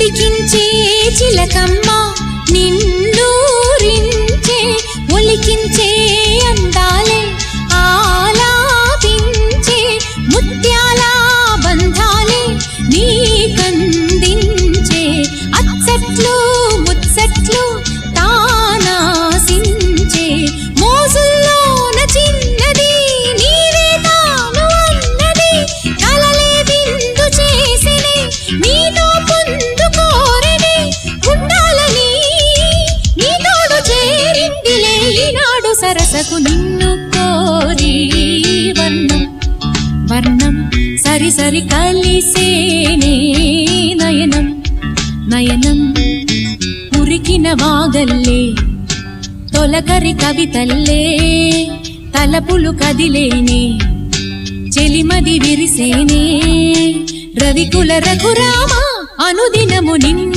పలికించే చిలకమ్మ నిన్నూరించే ఒలికించే అందాలే ఆలాపించే ముత్యాల బంధాలే నీకందించే అచ్చట్లు ముచ్చట్లు తానాసించే మోజుల్లోన చిన్నది నీవే తాను అన్నది కలలే విందు చేసినే నీతో పొందుకోరని ఉండాలని నీ తోడు చేరిందిలే ఈనాడు సరసకు నిన్ను కోరి వర్ణం వర్ణం సరి సరి కలిసేనే నయనం నయనం ఉరికిన వాగల్లే తొలకరి కవితల్లే తలపులు కదిలేనే చెలిమది విరిసేనే రవికుల రఘురామ అనుదినము నిన్ను